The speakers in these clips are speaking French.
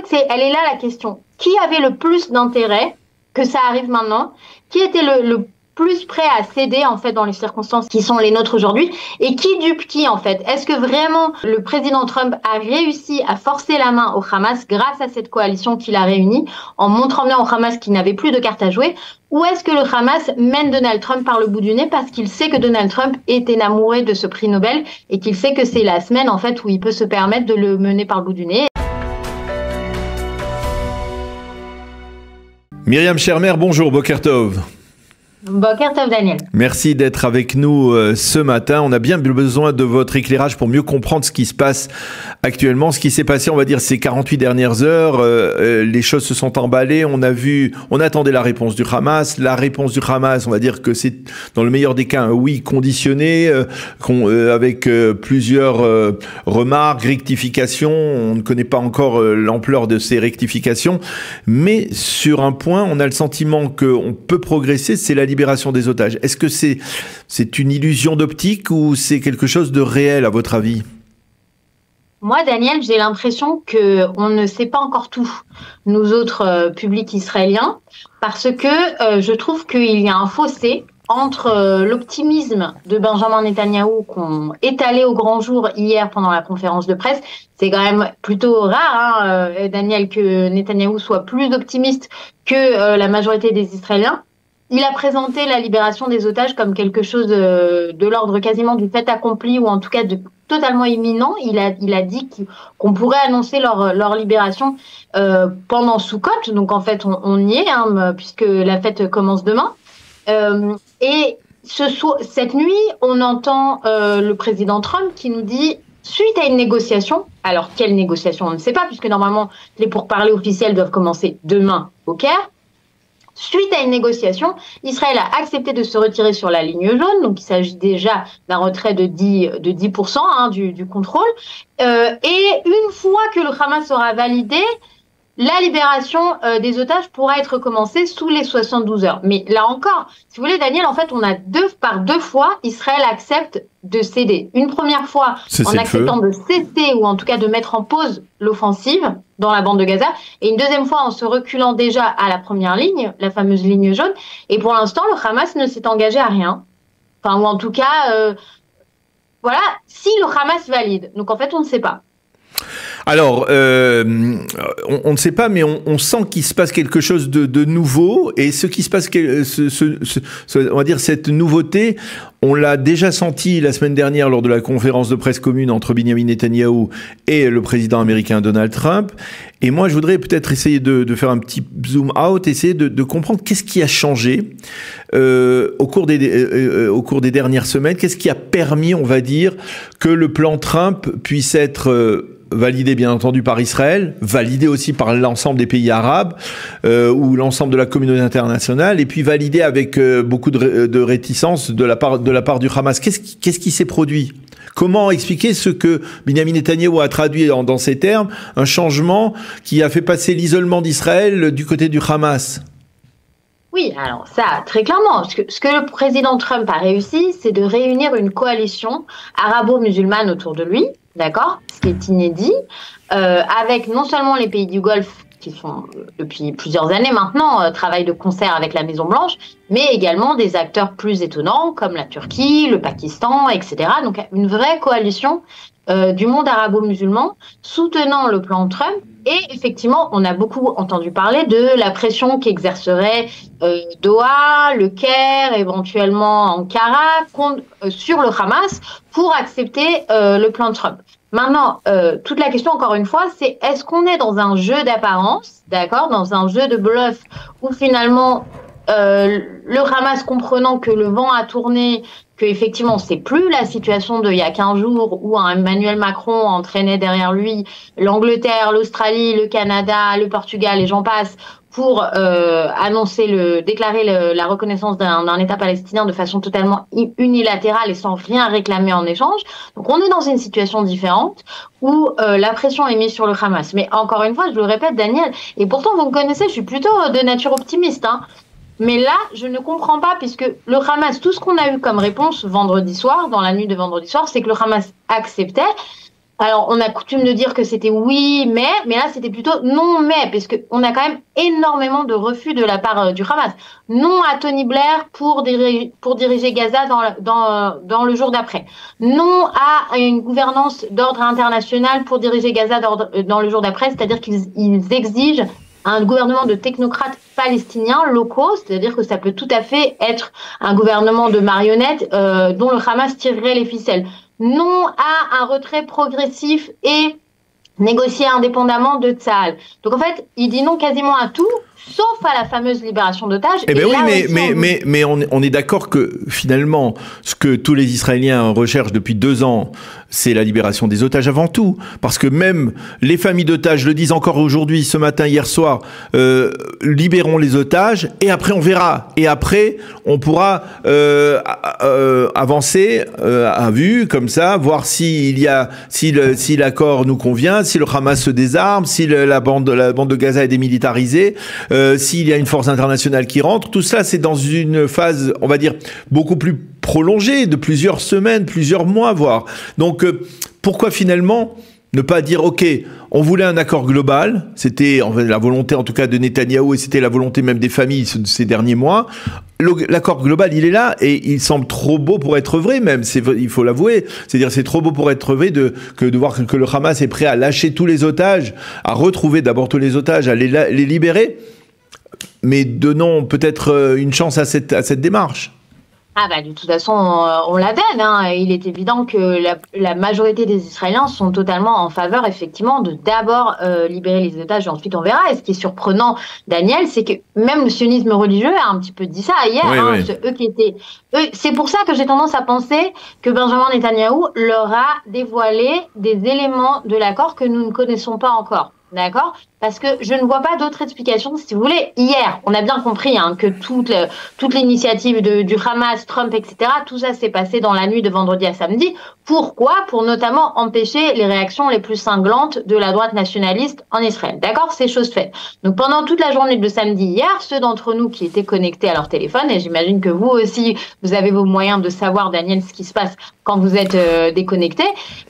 fait, elle est là la question. Qui avait le plus d'intérêt que ça arrive maintenant? Qui était le plus prêt à céder en fait dans les circonstances qui sont les nôtres aujourd'hui, et qui dupe qui en fait? Est-ce que vraiment le président Trump a réussi à forcer la main au Hamas grâce à cette coalition qu'il a réunie, en montrant bien au Hamas qu'il n'avait plus de cartes à jouer, ou est-ce que le Hamas mène Donald Trump par le bout du nez parce qu'il sait que Donald Trump est enamouré de ce prix Nobel et qu'il sait que c'est la semaine en fait où il peut se permettre de le mener par le bout du nez? Myriam Shermer, bonjour, Boker Tov. Boker Tov, Daniel. Merci d'être avec nous ce matin. On a bien besoin de votre éclairage pour mieux comprendre ce qui se passe actuellement, ce qui s'est passé, on va dire, ces 48 dernières heures. Les choses se sont emballées. On attendait la réponse du Hamas. La réponse du Hamas, on va dire que c'est, dans le meilleur des cas, un oui conditionné, avec plusieurs remarques, rectifications. On ne connaît pas encore l'ampleur de ces rectifications. Mais sur un point, on a le sentiment qu'on peut progresser, c'est la libération des otages. Est-ce que c'est une illusion d'optique ou c'est quelque chose de réel à votre avis? Moi, Daniel, j'ai l'impression qu'on ne sait pas encore tout, nous autres publics israéliens, parce que je trouve qu'il y a un fossé entre l'optimisme de Benjamin Netanyahou qu'on étalé au grand jour hier pendant la conférence de presse. C'est quand même plutôt rare, Daniel, que Netanyahou soit plus optimiste que la majorité des Israéliens. Il a présenté la libération des otages comme quelque chose de l'ordre quasiment du fait accompli, ou en tout cas de totalement imminent. Il a dit qu'on pourrait annoncer leur libération pendant Soukot. Donc en fait, on y est, puisque la fête commence demain. Et cette nuit, on entend le président Trump qui nous dit, suite à une négociation, alors quelle négociation, on ne sait pas, puisque normalement les pourparlers officiels doivent commencer demain au Caire. Suite à une négociation, Israël a accepté de se retirer sur la ligne jaune, donc il s'agit déjà d'un retrait de 10% du contrôle. Et une fois que le Hamas aura validé, la libération des otages pourra être commencée sous les 72 heures. Mais là encore, si vous voulez, Daniel, en fait, on a par deux fois, Israël accepte de céder. Une première fois en acceptant de cesser, ou en tout cas de mettre en pause l'offensive dans la bande de Gaza, et une deuxième fois en se reculant déjà à la première ligne, la fameuse ligne jaune. Et pour l'instant, le Hamas ne s'est engagé à rien. Enfin, ou en tout cas, voilà, si le Hamas valide. Donc en fait, on ne sait pas. Alors, on ne sait pas, mais on sent qu'il se passe quelque chose de nouveau. Et ce qui se passe, on va dire cette nouveauté, on l'a déjà senti la semaine dernière lors de la conférence de presse commune entre Benjamin Netanyahou et le président américain Donald Trump. Et moi, je voudrais peut-être essayer de faire un petit zoom out, essayer de comprendre qu'est-ce qui a changé au cours des dernières semaines. Qu'est-ce qui a permis, on va dire, que le plan Trump puisse être validé bien entendu par Israël, validé aussi par l'ensemble des pays arabes ou l'ensemble de la communauté internationale, et puis validé avec beaucoup de réticence de la part du Hamas. Qu'est-ce qui s'est produit? Comment expliquer ce que Benjamin Netanyahou a traduit dans ces termes, un changement qui a fait passer l'isolement d'Israël du côté du Hamas? Oui, alors ça, très clairement, ce que le président Trump a réussi, c'est de réunir une coalition arabo-musulmane autour de lui, d'accord, ce qui est inédit, avec non seulement les pays du Golfe, qui sont depuis plusieurs années maintenant travaillent de concert avec la Maison-Blanche, mais également des acteurs plus étonnants comme la Turquie, le Pakistan, etc. Donc une vraie coalition du monde arabo-musulman soutenant le plan Trump. Et effectivement, on a beaucoup entendu parler de la pression qu'exercerait Doha, le Caire, éventuellement Ankara sur le Hamas pour accepter le plan Trump. Maintenant, toute la question, encore une fois, c'est est-ce qu'on est dans un jeu d'apparence, d'accord, dans un jeu de bluff où finalement le Hamas, comprenant que le vent a tourné, que effectivement c'est plus la situation d'il y a 15 jours où Emmanuel Macron entraînait derrière lui l'Angleterre, l'Australie, le Canada, le Portugal et j'en passe pour déclarer la reconnaissance d'un État palestinien de façon totalement unilatérale et sans rien réclamer en échange. Donc on est dans une situation différente où la pression est mise sur le Hamas. Mais encore une fois, je le répète, Daniel, et pourtant vous me connaissez, je suis plutôt de nature optimiste, mais là, je ne comprends pas, puisque le Hamas, tout ce qu'on a eu comme réponse vendredi soir, dans la nuit de vendredi soir, c'est que le Hamas acceptait. Alors, on a coutume de dire que c'était oui, mais là, c'était plutôt non, mais, parce qu'on a quand même énormément de refus de la part du Hamas. Non à Tony Blair pour diriger Gaza dans le jour d'après. Non à une gouvernance d'ordre international pour diriger Gaza dans le jour d'après, c'est-à-dire qu'ils exigent un gouvernement de technocrates palestiniens locaux, c'est-à-dire que ça peut tout à fait être un gouvernement de marionnettes dont le Hamas tirerait les ficelles. Non à un retrait progressif et négocié indépendamment de Tsahal. Donc en fait, il dit non quasiment à tout, sauf à la fameuse libération d'otages. Eh bien oui, mais on est d'accord que finalement, ce que tous les Israéliens recherchent depuis 2 ans, c'est la libération des otages avant tout. Parce que même les familles d'otages le disent encore aujourd'hui, ce matin, hier soir, libérons les otages et après on verra. Et après, on pourra avancer à vue, comme ça, voir si l'accord nous convient, si le Hamas se désarme, si la bande de Gaza est démilitarisée, s'il y a une force internationale qui rentre. Tout ça, c'est dans une phase, on va dire, beaucoup plus prolongée, de plusieurs semaines, plusieurs mois, voire. Donc, pourquoi finalement ne pas dire, OK, on voulait un accord global, c'était la volonté en tout cas de Netanyahou et c'était la volonté même des familles ces derniers mois. L'accord global, il est là et il semble trop beau pour être vrai même, il faut l'avouer. C'est-à-dire c'est trop beau pour être vrai que de voir que le Hamas est prêt à lâcher tous les otages, à retrouver d'abord tous les otages, à les libérer. Mais donnons peut-être une chance à cette démarche. Ah bah de toute façon, on la donne. Hein. Il est évident que la majorité des Israéliens sont totalement en faveur, effectivement, de d'abord libérer les otages et ensuite on verra. Et ce qui est surprenant, Daniel, c'est que même le sionisme religieux a un petit peu dit ça hier. Oui, hein, oui. C'est pour ça que j'ai tendance à penser que Benjamin Netanyahou leur a dévoilé des éléments de l'accord que nous ne connaissons pas encore. D'accord? Parce que je ne vois pas d'autre explication. Si vous voulez, hier, on a bien compris hein, que toute l'initiative du Hamas, Trump, etc., tout ça s'est passé dans la nuit de vendredi à samedi. Pourquoi? Pour notamment empêcher les réactions les plus cinglantes de la droite nationaliste en Israël. D'accord? C'est chose faite. Donc pendant toute la journée de samedi hier, ceux d'entre nous qui étaient connectés à leur téléphone, et j'imagine que vous aussi, vous avez vos moyens de savoir, Daniel, ce qui se passe quand vous êtes déconnecté.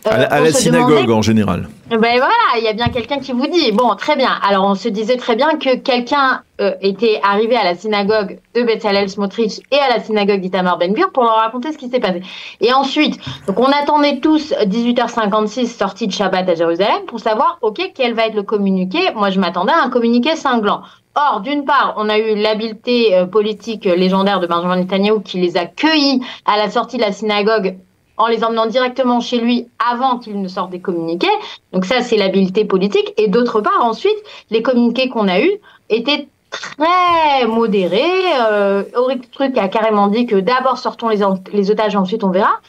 À la synagogue en général. Ben voilà, il y a bien quelqu'un qui vous dit, bon, très bien. Alors, on se disait très bien que quelqu'un était arrivé à la synagogue de Bezalel Smotrich et à la synagogue d'Itamar Ben-Gvir pour leur raconter ce qui s'est passé. Et ensuite, donc on attendait tous 18h56 sortie de Shabbat à Jérusalem pour savoir, OK, quel va être le communiqué. Moi, je m'attendais à un communiqué cinglant. Or, d'une part, on a eu l'habileté politique légendaire de Benjamin Netanyahou qui les a cueillis à la sortie de la synagogue en les emmenant directement chez lui avant qu'il ne sorte des communiqués. Donc ça, c'est l'habileté politique. Et d'autre part, ensuite, les communiqués qu'on a eus étaient très modérés. Auric Truc a carrément dit que d'abord sortons les otages, ensuite on verra.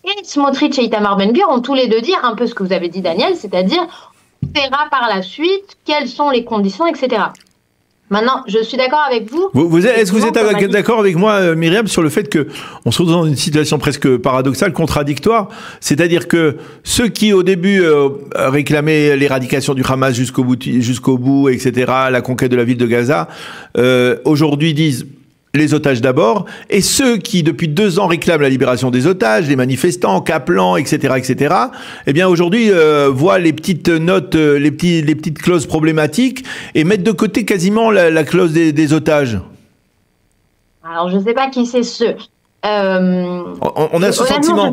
Et Smotrich et Itamar Ben-Gvir ont tous les deux dit un peu ce que vous avez dit, Daniel, c'est-à-dire on verra par la suite quelles sont les conditions, etc. Maintenant, je suis d'accord avec vous. Est-ce que vous êtes d'accord avec moi, Myriam, sur le fait que on se retrouve dans une situation presque paradoxale, contradictoire, c'est-à-dire que ceux qui au début réclamaient l'éradication du Hamas jusqu'au bout, etc., la conquête de la ville de Gaza, aujourd'hui disent les otages d'abord, et ceux qui depuis 2 ans réclament la libération des otages, les manifestants, Kaplan, etc., eh bien aujourd'hui voient les petites notes, les petites clauses problématiques et mettent de côté quasiment la clause des otages. Alors je ne sais pas qui c'est ceux. On a ce sentiment.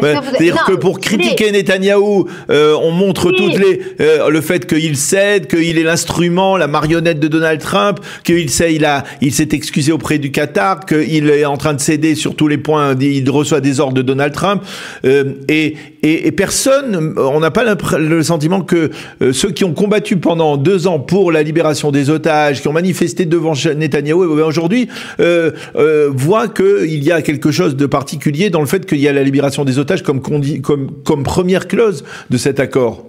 C'est-à-dire que pour critiquer Netanyahou, on montre le fait qu'il cède, qu'il est l'instrument, la marionnette de Donald Trump, il s'est excusé auprès du Qatar, qu'il est en train de céder sur tous les points, il reçoit des ordres de Donald Trump, et personne, on n'a pas le sentiment que ceux qui ont combattu pendant 2 ans pour la libération des otages, qui ont manifesté devant Netanyahou, aujourd'hui voient qu'il y a quelque chose de particulier dans le fait qu'il y a la libération des otages comme première clause de cet accord.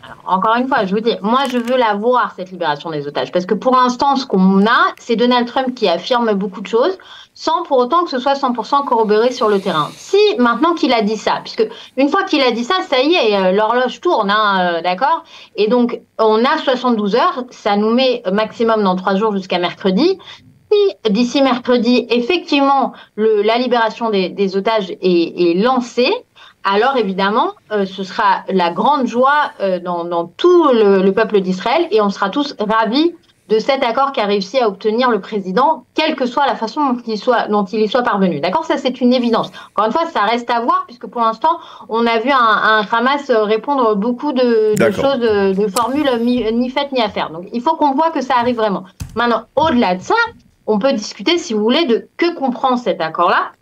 Alors, encore une fois, je vous dis, moi je veux la voir, cette libération des otages, parce que pour l'instant, ce qu'on a, c'est Donald Trump qui affirme beaucoup de choses, sans pour autant que ce soit 100% corroboré sur le terrain. Si, maintenant qu'il a dit ça, puisque une fois qu'il a dit ça, ça y est, l'horloge tourne, hein, d'accord? Et donc, on a 72 heures, ça nous met maximum dans 3 jours jusqu'à mercredi. Si d'ici mercredi, effectivement, la libération des otages est lancée, alors évidemment, ce sera la grande joie dans tout le peuple d'Israël et on sera tous ravis de cet accord qu'a réussi à obtenir le président, quelle que soit la façon dont il y soit parvenu. D'accord? Ça, c'est une évidence. Encore une fois, ça reste à voir, puisque pour l'instant, on a vu un Hamas répondre beaucoup de choses, de formules ni faites ni à faire. Donc, il faut qu'on voit que ça arrive vraiment. Maintenant, au-delà de ça, on peut discuter, si vous voulez, de que comprend cet accord-là.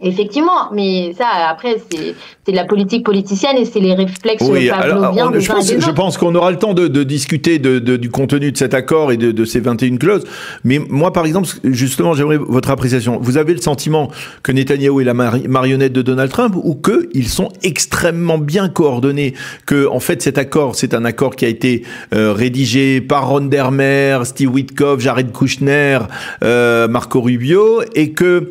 Effectivement, mais ça, après, c'est de la politique politicienne et c'est les réflexes pavloviens des uns et des autres. Je pense qu'on aura le temps de discuter du contenu de cet accord et de ces 21 clauses. Mais moi, par exemple, justement, j'aimerais votre appréciation. Vous avez le sentiment que Netanyahou est la marionnette de Donald Trump ou qu'ils sont extrêmement bien coordonnés? Que, en fait, cet accord, c'est un accord qui a été rédigé par Ron Dermer, Steve Witkoff, Jared Kushner, Marco Rubio, et que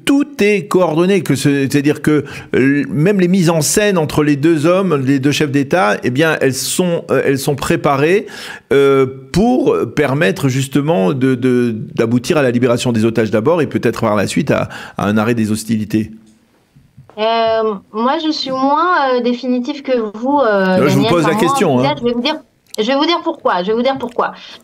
tout est coordonné, c'est-à-dire que même les mises en scène entre les deux hommes, les deux chefs d'État, eh bien, elles sont préparées pour permettre justement d'aboutir à la libération des otages d'abord et peut-être par la suite à un arrêt des hostilités. Moi, je suis moins définitive que vous. Je vous pose la question. Hein. Je vais vous dire pourquoi.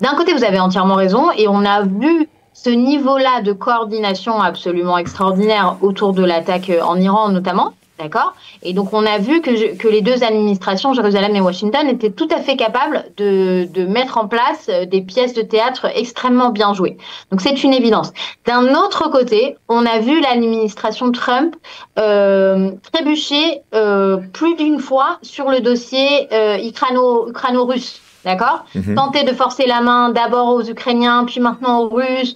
D'un côté, vous avez entièrement raison, et on a vu ce niveau-là de coordination absolument extraordinaire autour de l'attaque en Iran notamment, d'accord? Et donc on a vu que les deux administrations, Jérusalem et Washington, étaient tout à fait capables de mettre en place des pièces de théâtre extrêmement bien jouées. Donc c'est une évidence. D'un autre côté, on a vu l'administration Trump trébucher plus d'une fois sur le dossier ukraino-russe. D'accord? Tenter de forcer la main d'abord aux Ukrainiens, puis maintenant aux Russes,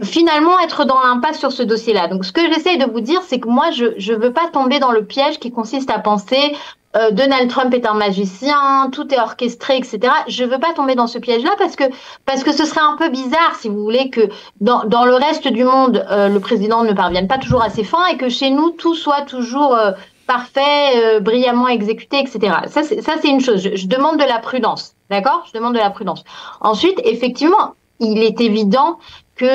finalement être dans l'impasse sur ce dossier-là. Donc ce que j'essaie de vous dire, c'est que moi, je veux pas tomber dans le piège qui consiste à penser Donald Trump est un magicien, tout est orchestré, etc. Je veux pas tomber dans ce piège-là parce que ce serait un peu bizarre, si vous voulez, que dans le reste du monde, le président ne parvienne pas toujours à ses fins et que chez nous, tout soit toujours parfait, brillamment exécuté, etc. Ça, c'est une chose. Je demande de la prudence. D'accord? Je demande de la prudence. Ensuite, effectivement, il est évident que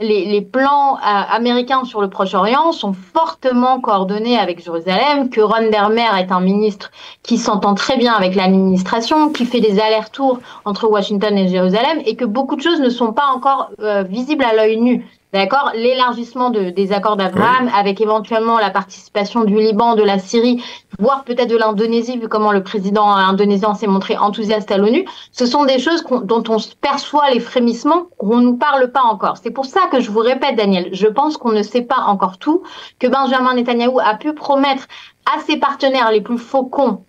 les plans américains sur le Proche-Orient sont fortement coordonnés avec Jérusalem, que Ron Dermer est un ministre qui s'entend très bien avec l'administration, qui fait des allers-retours entre Washington et Jérusalem, et que beaucoup de choses ne sont pas encore visibles à l'œil nu. D'accord, l'élargissement des accords d'Abraham, oui, avec éventuellement la participation du Liban, de la Syrie, voire peut-être de l'Indonésie, vu comment le président indonésien s'est montré enthousiaste à l'ONU, ce sont des choses dont on perçoit les frémissements, qu'on ne nous parle pas encore. C'est pour ça que je vous répète, Daniel, je pense qu'on ne sait pas encore tout, que Benjamin Netanyahou a pu promettre à ses partenaires les plus faucons,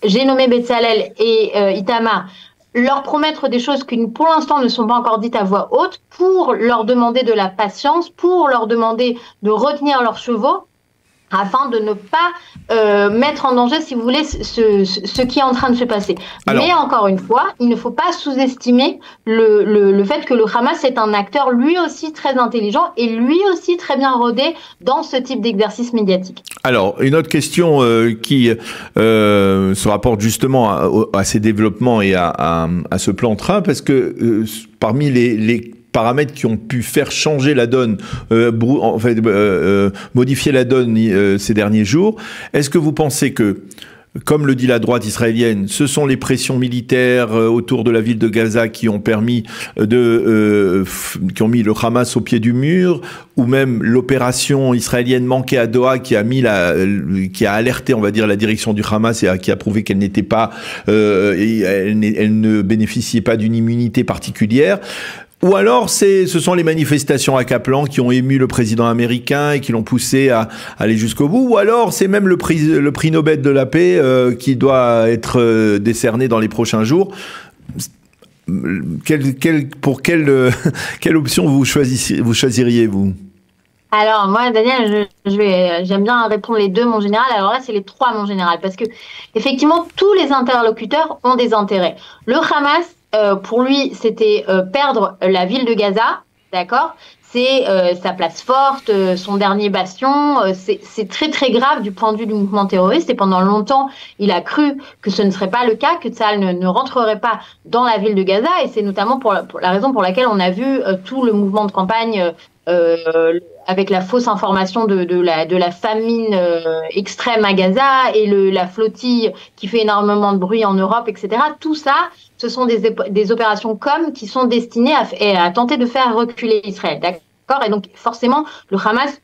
j'ai nommé Bezalel et Itamar, leur promettre des choses qui, pour l'instant, ne sont pas encore dites à voix haute, pour leur demander de la patience, pour leur demander de retenir leurs chevaux, afin de ne pas mettre en danger, si vous voulez, ce qui est en train de se passer. Alors, mais encore une fois, il ne faut pas sous-estimer le fait que le Hamas est un acteur lui aussi très intelligent et lui aussi très bien rodé dans ce type d'exercice médiatique. Alors, une autre question qui se rapporte justement à ces développements et à ce plan Trump, parce que parmi les paramètres qui ont pu faire changer la donne, modifier la donne ces derniers jours. Est-ce que vous pensez que, comme le dit la droite israélienne, ce sont les pressions militaires autour de la ville de Gaza qui ont permis qui ont mis le Hamas au pied du mur, ou même l'opération israélienne manquée à Doha qui a alerté, on va dire, la direction du Hamas et qui a prouvé qu'elle n'était pas, elle ne bénéficiait pas d'une immunité particulière? Ou alors, ce sont les manifestations à Kaplan qui ont ému le président américain et qui l'ont poussé à aller jusqu'au bout. Ou alors, c'est même le prix Nobel de la paix qui doit être décerné dans les prochains jours. Quelle option vous choisiriez-vous? Alors, moi, Daniel, j'aime bien répondre les deux, mon général. Alors là, c'est les trois, mon général. Parce que, effectivement, tous les interlocuteurs ont des intérêts. Le Hamas, pour lui, c'était perdre la ville de Gaza, d'accord? C'est sa place forte, son dernier bastion. C'est très très grave du point de vue du mouvement terroriste. Et pendant longtemps, il a cru que ce ne serait pas le cas, que Tsahal ne rentrerait pas dans la ville de Gaza. Et c'est notamment pour la raison pour laquelle on a vu tout le mouvement de campagne avec la fausse information de la famine extrême à Gaza et la flottille qui fait énormément de bruit en Europe, etc. Tout ça, ce sont des opérations qui sont destinées à tenter de faire reculer Israël. D'accord ? Et donc, forcément, le Hamas,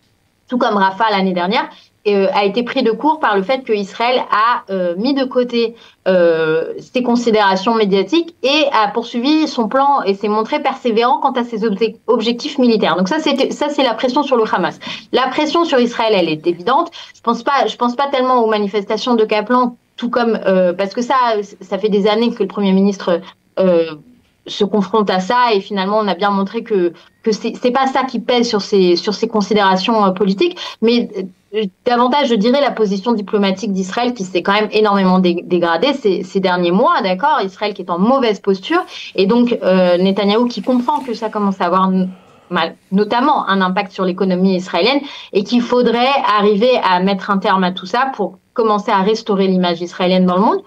tout comme Rafah l'année dernière, a été pris de court par le fait qu'Israël a mis de côté ses considérations médiatiques et a poursuivi son plan et s'est montré persévérant quant à ses objectifs militaires. Donc ça c'est la pression sur le Hamas. La pression sur Israël, elle est évidente. Je pense pas tellement aux manifestations de Kaplan, tout comme parce que ça fait des années que le Premier ministre se confronte à ça et finalement on a bien montré que c'est pas ça qui pèse sur ses considérations politiques, mais davantage, je dirais, la position diplomatique d'Israël qui s'est quand même énormément dégradée ces derniers mois, d'accord ? Israël qui est en mauvaise posture et donc Netanyahou qui comprend que ça commence à avoir notamment un impact sur l'économie israélienne et qu'il faudrait arriver à mettre un terme à tout ça pour commencer à restaurer l'image israélienne dans le monde.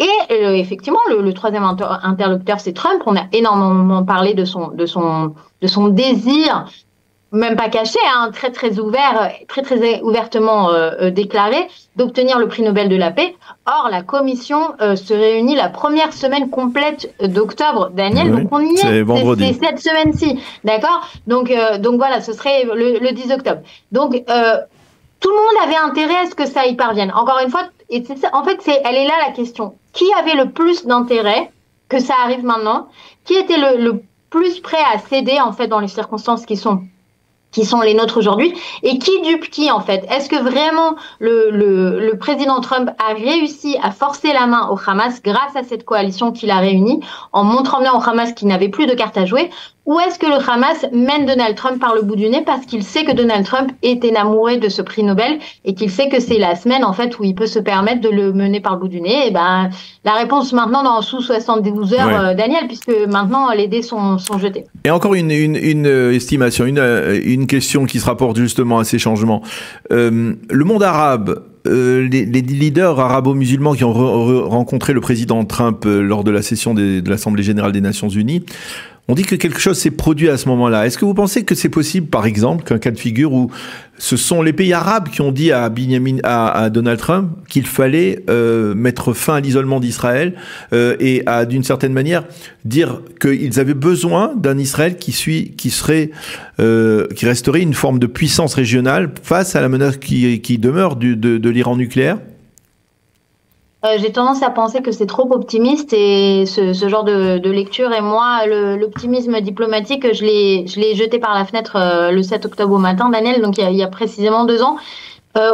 Et effectivement, le troisième interlocuteur, c'est Trump. On a énormément parlé de son désir, même pas caché, hein, très ouvertement déclaré, d'obtenir le prix Nobel de la paix. Or, la commission se réunit la première semaine complète d'octobre, Daniel. Oui, donc on y est. C'est vendredi. C'est cette semaine-ci, d'accord ? Donc voilà, ce serait le 10 octobre. Donc tout le monde avait intérêt à ce que ça y parvienne. Encore une fois, et c'est ça, en fait, elle est là la question. Qui avait le plus d'intérêt que ça arrive maintenant ? Qui était le plus prêt à céder, en fait, dans les circonstances qui sont les nôtres aujourd'hui, et qui dupe qui, en fait ? Est-ce que vraiment le président Trump a réussi à forcer la main au Hamas grâce à cette coalition qu'il a réunie, en montrant bien au Hamas qu'il n'avait plus de cartes à jouer ? Ou est-ce que le Hamas mène Donald Trump par le bout du nez parce qu'il sait que Donald Trump est enamouré de ce prix Nobel et qu'il sait que c'est la semaine, en fait, où il peut se permettre de le mener par le bout du nez ? Et ben, la réponse maintenant sous 72 heures, Daniel, puisque maintenant les dés sont jetés. Et encore une estimation, une question qui se rapporte justement à ces changements. Le monde arabe, les leaders arabo-musulmans qui ont rencontré le président Trump lors de la session de l'Assemblée générale des Nations Unies, on dit que quelque chose s'est produit à ce moment-là. Est-ce que vous pensez que c'est possible, par exemple, qu'un cas de figure où ce sont les pays arabes qui ont dit à Donald Trump qu'il fallait mettre fin à l'isolement d'Israël et à, d'une certaine manière, dire qu'ils avaient besoin d'un Israël qui resterait une forme de puissance régionale face à la menace qui demeure de l'Iran nucléaire ? J'ai tendance à penser que c'est trop optimiste et ce genre de lecture, et moi, l'optimisme diplomatique, je l'ai jeté par la fenêtre le 7 octobre au matin, Daniel, donc il y a précisément 2 ans.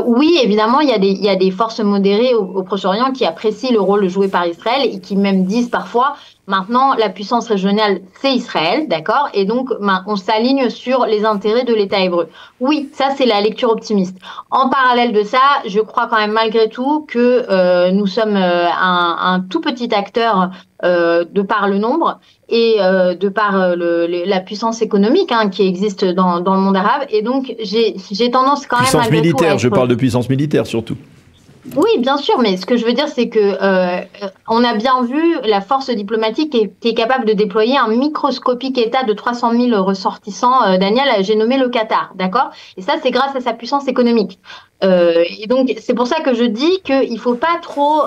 Oui, évidemment, il y a des forces modérées au Proche-Orient qui apprécient le rôle joué par Israël et qui même disent parfois, maintenant, la puissance régionale, c'est Israël, d'accord ? Et donc, on s'aligne sur les intérêts de l'État hébreu. Oui, ça, c'est la lecture optimiste. En parallèle de ça, je crois quand même malgré tout que nous sommes un tout petit acteur de par le nombre et de par la puissance économique qui existe dans le monde arabe. Et donc, j'ai tendance quand même puissance militaire, je parle de puissance militaire surtout. Oui, bien sûr, mais ce que je veux dire, c'est que on a bien vu la force diplomatique qui est capable de déployer un microscopique État de 300 000 ressortissants. Daniel, j'ai nommé le Qatar, d'accord ? Et ça, c'est grâce à sa puissance économique. Et donc, c'est pour ça que je dis qu'il faut pas trop,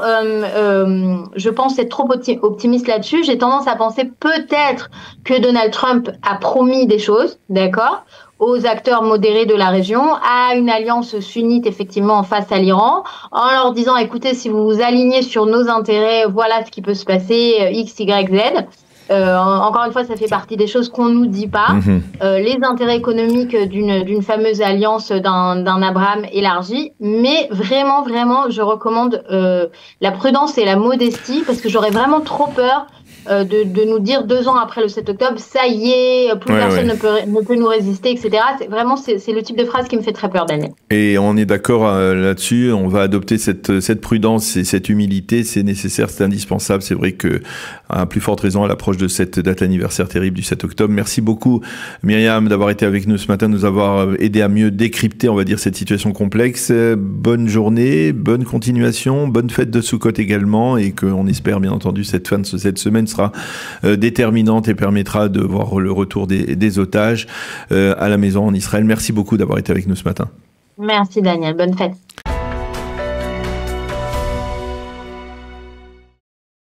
je pense, être trop optimiste là-dessus. J'ai tendance à penser peut-être que Donald Trump a promis des choses, d'accord, aux acteurs modérés de la région, à une alliance sunnite effectivement face à l'Iran, en leur disant, écoutez, si vous vous alignez sur nos intérêts, voilà ce qui peut se passer, X, Y, Z. Encore une fois, ça fait partie des choses qu'on nous dit pas. Les intérêts économiques d'une fameuse alliance d'un Abraham élargi, mais vraiment, je recommande la prudence et la modestie parce que j'aurais vraiment trop peur de nous dire 2 ans après le 7 octobre, ça y est, plus personne ne peut nous résister, etc. C'est le type de phrase qui me fait très peur, Daniel. Et on est d'accord là-dessus, on va adopter cette prudence et cette humilité, c'est nécessaire, c'est indispensable. C'est vrai que, à plus forte raison, à l'approche de cette date anniversaire terrible du 7 octobre. Merci beaucoup, Myriam, d'avoir été avec nous ce matin, de nous avoir aidé à mieux décrypter, on va dire, cette situation complexe. Bonne journée, bonne continuation, bonne fête de Sukkot également, et qu'on espère, bien entendu, cette fin de cette semaine sera sera déterminante et permettra de voir le retour des otages à la maison en Israël. Merci beaucoup d'avoir été avec nous ce matin. Merci Daniel, bonne fête.